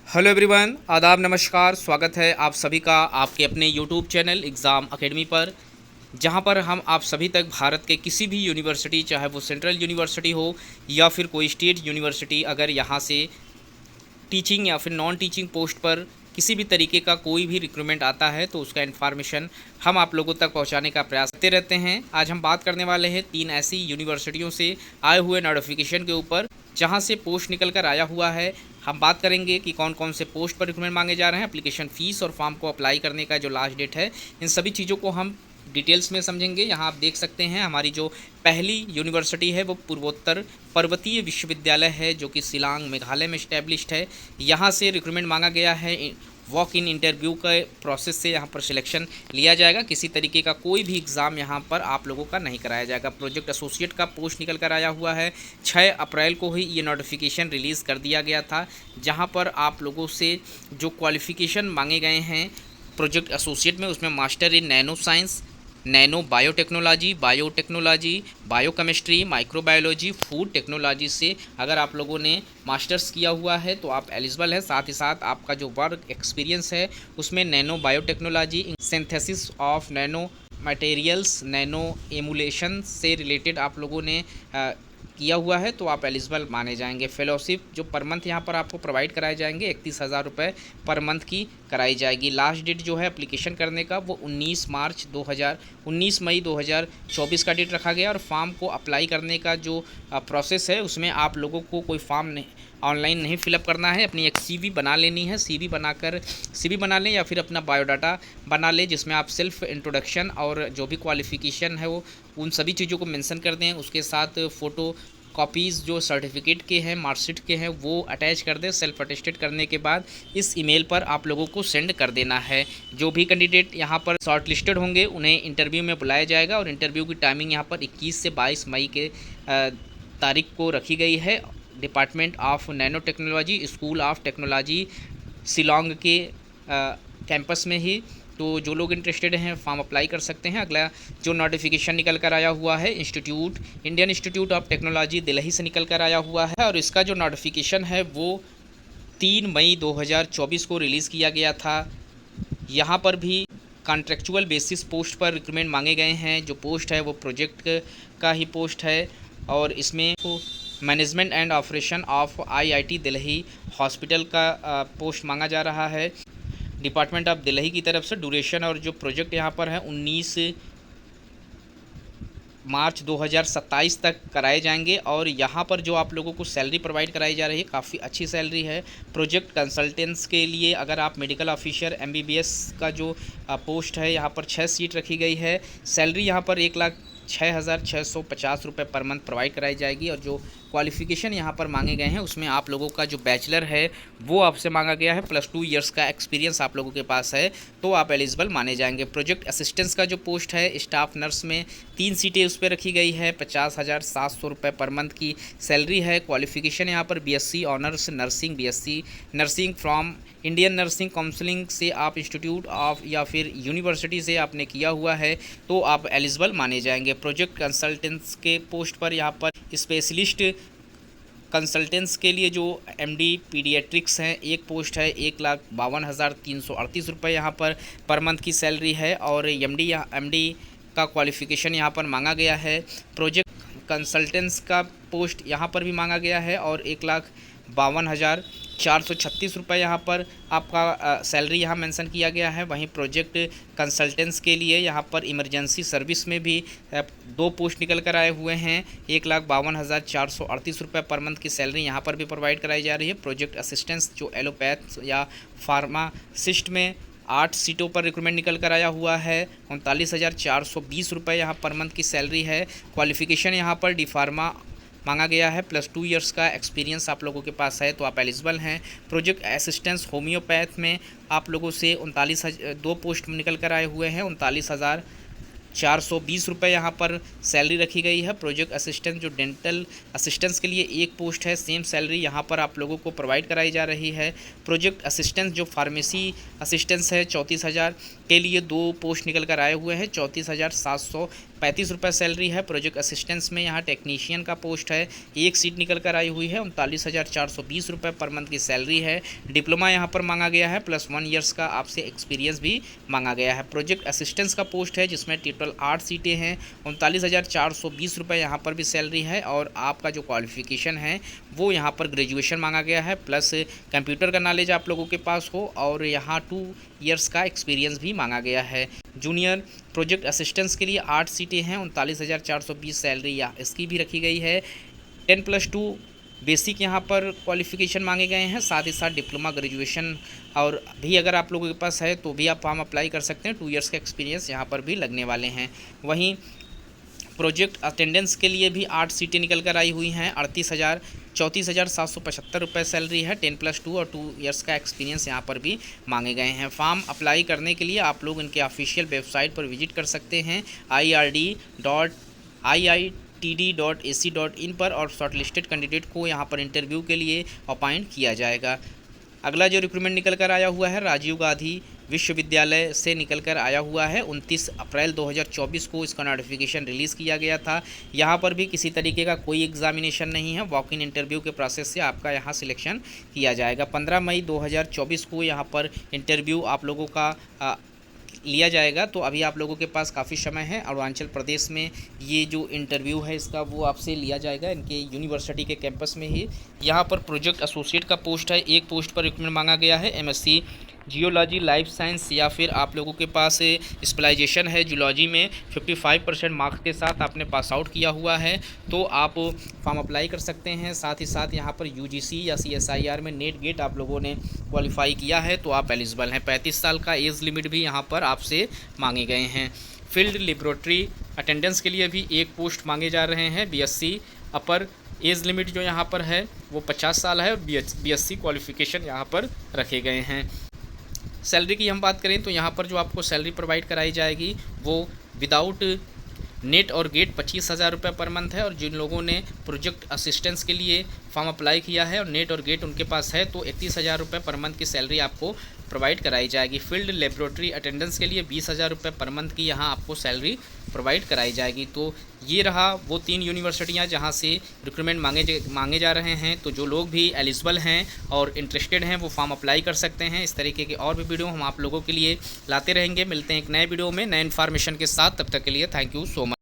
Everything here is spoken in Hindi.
हेलो एवरीवन, आदाब, नमस्कार। स्वागत है आप सभी का आपके अपने यूट्यूब चैनल एग्ज़ाम एकेडमी पर, जहां पर हम आप सभी तक भारत के किसी भी यूनिवर्सिटी, चाहे वो सेंट्रल यूनिवर्सिटी हो या फिर कोई स्टेट यूनिवर्सिटी, अगर यहां से टीचिंग या फिर नॉन टीचिंग पोस्ट पर किसी भी तरीके का कोई भी रिक्रूटमेंट आता है तो उसका इन्फॉर्मेशन हम आप लोगों तक पहुंचाने का प्रयास करते रहते हैं। आज हम बात करने वाले हैं 3 ऐसी यूनिवर्सिटियों से आए हुए नोटिफिकेशन के ऊपर जहां से पोस्ट निकल कर आया हुआ है। हम बात करेंगे कि कौन कौन से पोस्ट पर रिक्रूटमेंट मांगे जा रहे हैं, एप्लीकेशन फ़ीस और फॉर्म को अप्लाई करने का जो लास्ट डेट है, इन सभी चीज़ों को हम डिटेल्स में समझेंगे। यहाँ आप देख सकते हैं हमारी जो पहली यूनिवर्सिटी है वो पूर्वोत्तर पर्वतीय विश्वविद्यालय है, जो कि शिलांग मेघालय में इस्टेब्लिश्ड है। यहाँ से रिक्रूटमेंट मांगा गया है। वॉक इन इंटरव्यू के प्रोसेस से यहाँ पर सिलेक्शन लिया जाएगा। किसी तरीके का कोई भी एग्ज़ाम यहाँ पर आप लोगों का नहीं कराया जाएगा। प्रोजेक्ट एसोसिएट का पोस्ट निकल कर आया हुआ है। 6 अप्रैल को ही ये नोटिफिकेशन रिलीज़ कर दिया गया था, जहाँ पर आप लोगों से जो क्वालिफ़िकेशन मांगे गए हैं प्रोजेक्ट एसोसिएट में, उसमें master in nano science, nano biotechnology, biochemistry, microbiology, food technology से अगर आप लोगों ने मास्टर्स किया हुआ है तो आप एलिजिबल है। साथ ही साथ आपका जो वर्क एक्सपीरियंस है उसमें nano biotechnology, synthesis of nano materials, nano emulation से रिलेटेड आप लोगों ने किया हुआ है तो आप एलिजिबल माने जाएंगे। फेलोशिप जो पर मंथ यहाँ पर आपको प्रोवाइड कराए जाएंगे 31,000 रुपये पर मंथ की कराई जाएगी। लास्ट डेट जो है एप्लीकेशन करने का वो 19 मई 2024 का डेट रखा गया। और फॉर्म को अप्लाई करने का जो प्रोसेस है उसमें आप लोगों को कोई फॉर्म नहीं ऑनलाइन नहीं फिलअप करना है। अपनी एक सीवी बना लेनी है। सीवी बना लें या फिर अपना बायोडाटा बना लें, जिसमें आप सेल्फ इंट्रोडक्शन और जो भी क्वालिफ़िकेशन है वो उन सभी चीज़ों को मेंशन कर दें। उसके साथ फ़ोटो कॉपीज़ जो सर्टिफिकेट के हैं, मार्कशीट के हैं, वो अटैच कर दें। सेल्फ अटेस्टेड करने के बाद इस ईमेल पर आप लोगों को सेंड कर देना है। जो भी कैंडिडेट यहाँ पर शॉर्ट लिस्टेड होंगे उन्हें इंटरव्यू में बुलाया जाएगा। और इंटरव्यू की टाइमिंग यहाँ पर 21 से 22 मई के तारीख को रखी गई है। Department of nano technology, school of technology Shillong के कैंपस में ही। तो जो लोग इंटरेस्टेड हैं फॉर्म अप्लाई कर सकते हैं। अगला जो नोटिफिकेशन निकल कर आया हुआ है Indian institute of technology Delhi से निकल कर आया हुआ है। और इसका जो नोटिफिकेशन है वो 3 मई 2024 को रिलीज़ किया गया था। यहाँ पर भी कॉन्ट्रेक्चुअल बेसिस पोस्ट पर रिक्रूटमेंट मांगे गए हैं। जो पोस्ट है वो प्रोजेक्ट का ही पोस्ट है। और इसमें management and operation of IIT Delhi hospital का पोस्ट मांगा जा रहा है डिपार्टमेंट ऑफ दिल्ली की तरफ से। ड्यूरेशन और जो प्रोजेक्ट यहाँ पर है 19 मार्च 2027 तक कराए जाएंगे। और यहाँ पर जो आप लोगों को सैलरी प्रोवाइड कराई जा रही है काफ़ी अच्छी सैलरी है। प्रोजेक्ट कंसल्टेंट्स के लिए अगर आप मेडिकल ऑफिसर एमबीबीएस का जो पोस्ट है यहाँ पर 6 सीट रखी गई है। सैलरी यहाँ पर 1,06,650 रुपये पर मंथ प्रोवाइड कराई जाएगी। और जो क्वालिफ़िकेशन यहाँ पर मांगे गए हैं उसमें आप लोगों का जो बैचलर है वो आपसे मांगा गया है, +2 इयर्स का एक्सपीरियंस आप लोगों के पास है तो आप एलिजिबल माने जाएंगे। प्रोजेक्ट असिस्टेंट्स का जो पोस्ट है स्टाफ नर्स में 3 सीटें उस पर रखी गई है। 50,700 रुपये पर मंथ की सैलरी है। क्वालिफ़िकेशन यहाँ पर BSc honours nursing, BSc nursing from Indian nursing counselling से आप इंस्टीट्यूट ऑफ या फिर यूनिवर्सिटी से आपने किया हुआ है तो आप एलिजिबल माने जाएंगे। प्रोजेक्ट कंसल्टेंट्स के पोस्ट पर यहाँ पर स्पेशलिस्ट कंसल्टेंट्स के लिए जो एमडी पीडियाट्रिक्स हैं एक पोस्ट है। 1,52,338 रुपये यहाँ पर मंथ की सैलरी है। और एमडी का क्वालिफ़िकेशन यहाँ पर मांगा गया है। प्रोजेक्ट कंसल्टेंट्स का पोस्ट यहाँ पर भी मांगा गया है और 1,52,436 रुपये यहाँ पर आपका सैलरी यहाँ मेंशन किया गया है। वहीं प्रोजेक्ट कंसल्टेंट्स के लिए यहाँ पर इमरजेंसी सर्विस में भी 2 पोस्ट निकल कर आए हुए हैं। 1,52,438 रुपये पर मंथ की सैलरी यहाँ पर भी प्रोवाइड कराई जा रही है। प्रोजेक्ट असिस्टेंट्स जो एलोपैथ या फार्मासिस्ट में 8 सीटों पर रिक्रूटमेंट निकल कर आया हुआ है। 39,420 रुपये यहाँ पर मंथ की सैलरी है। क्वालिफ़िकेशन यहाँ पर डी फार्मा मांगा गया है, +2 इयर्स का एक्सपीरियंस आप लोगों के पास है तो आप एलिजिबल हैं। प्रोजेक्ट असिस्टेंस होम्योपैथ में आप लोगों से 2 पोस्ट निकल कर आए हुए हैं। 39,420 रुपये यहाँ पर सैलरी रखी गई है। प्रोजेक्ट असिस्टेंट जो डेंटल असिस्टेंट्स के लिए 1 पोस्ट है, सेम सैलरी यहाँ पर आप लोगों को प्रोवाइड कराई जा रही है। प्रोजेक्ट असिस्टेंट जो फार्मेसी असिस्टेंट्स है 34,000 के लिए 2 पोस्ट निकल कर आए हुए हैं। 34,700 ₹35 सैलरी है। प्रोजेक्ट असिस्टेंस में यहाँ टेक्नीशियन का पोस्ट है, एक सीट निकल कर आई हुई है। ₹39,420 पर मंथ की सैलरी है। डिप्लोमा यहाँ पर मांगा गया है, प्लस 1 ईयर्स का आपसे एक्सपीरियंस भी मांगा गया है। प्रोजेक्ट असिस्टेंस का पोस्ट है जिसमें टोटल 8 सीटें हैं। ₹39,420 यहाँ पर भी सैलरी है, और आपका जो क्वालिफिकेशन है वो यहाँ पर ग्रेजुएशन मांगा गया है, प्लस कंप्यूटर का नॉलेज आप लोगों के पास हो, और यहाँ 2 ईयर्स का एक्सपीरियंस भी मांगा गया है। जूनियर प्रोजेक्ट असिस्टेंट्स के लिए 8 सीटें हैं। 39,420 सैलरी या इसकी भी रखी गई है। 10+2 बेसिक यहाँ पर क्वालिफिकेशन मांगे गए हैं, साथ ही साथ डिप्लोमा ग्रेजुएशन और भी अगर आप लोगों के पास है तो भी आप फॉर्म अप्लाई कर सकते हैं। 2 ईयर्स का एक्सपीरियंस यहाँ पर भी लगने वाले हैं। वहीं प्रोजेक्ट अटेंडेंस के लिए भी 8 सीटें निकल कर आई हुई हैं। 34,775 रुपये सैलरी है। 10+2 और 2 ईयर्स का एक्सपीरियंस यहाँ पर भी मांगे गए हैं। फॉर्म अप्लाई करने के लिए आप लोग इनके ऑफिशियल वेबसाइट पर विजिट कर सकते हैं ird.iitd.ac.in पर, और शॉर्टलिस्टेड कैंडिडेट को यहाँ पर इंटरव्यू के लिए अपॉइंट किया जाएगा। अगला जो रिक्रूटमेंट निकल कर आया हुआ है राजीव गांधी विश्वविद्यालय से निकल कर आया हुआ है। 29 अप्रैल 2024 को इसका नोटिफिकेशन रिलीज़ किया गया था। यहाँ पर भी किसी तरीके का कोई एग्जामिनेशन नहीं है, वॉक इन इंटरव्यू के प्रोसेस से आपका यहाँ सिलेक्शन किया जाएगा। 15 मई 2024 को यहाँ पर इंटरव्यू आप लोगों का लिया जाएगा। तो अभी आप लोगों के पास काफ़ी समय है। अरुणाचल प्रदेश में ये जो इंटरव्यू है इसका वो आपसे लिया जाएगा इनके यूनिवर्सिटी के कैंपस में ही। यहाँ पर प्रोजेक्ट एसोसिएट का पोस्ट है, एक पोस्ट पर रिक्रूटमेंट मांगा गया है। MSc जियोलॉजी लाइफ साइंस, या फिर आप लोगों के पास स्पेशलाइजेशन है जूलॉजी में 55% मार्क्स के साथ आपने पास आउट किया हुआ है तो आप फॉर्म अप्लाई कर सकते हैं। साथ ही साथ यहाँ पर UGC या CSIR में नेट गेट आप लोगों ने क्वालिफाई किया है तो आप एलिजिबल हैं। 35 साल का एज लिमिट भी यहाँ पर आपसे मांगे गए हैं। फील्ड लेबोरेटरी अटेंडेंस के लिए भी एक पोस्ट मांगे जा रहे हैं। BSc अपर एज लिमिट जो यहाँ पर है वो 50 साल है, और BSc क्वालिफिकेशन यहाँ पर रखे गए हैं। सैलरी की हम बात करें तो यहाँ पर जो आपको सैलरी प्रोवाइड कराई जाएगी वो विदाउट नेट और गेट 25,000 रुपये पर मंथ है। और जिन लोगों ने प्रोजेक्ट असिस्टेंस के लिए फॉर्म अप्लाई किया है और नेट और गेट उनके पास है तो 31,000 रुपये पर मंथ की सैलरी आपको प्रोवाइड कराई जाएगी। फील्ड लेबोरेटरी अटेंडेंस के लिए 20,000 रुपये पर मंथ की यहाँ आपको सैलरी प्रोवाइड कराई जाएगी। तो ये रहा वो 3 यूनिवर्सिटियाँ जहाँ से रिक्रूटमेंट मांगे जा रहे हैं। तो जो लोग भी एलिजिबल हैं और इंटरेस्टेड हैं वो फॉर्म अप्लाई कर सकते हैं। इस तरीके के और भी वीडियो हम आप लोगों के लिए लाते रहेंगे। मिलते हैं एक नए वीडियो में नए इन्फॉर्मेशन के साथ, तब तक के लिए थैंक यू सो मच।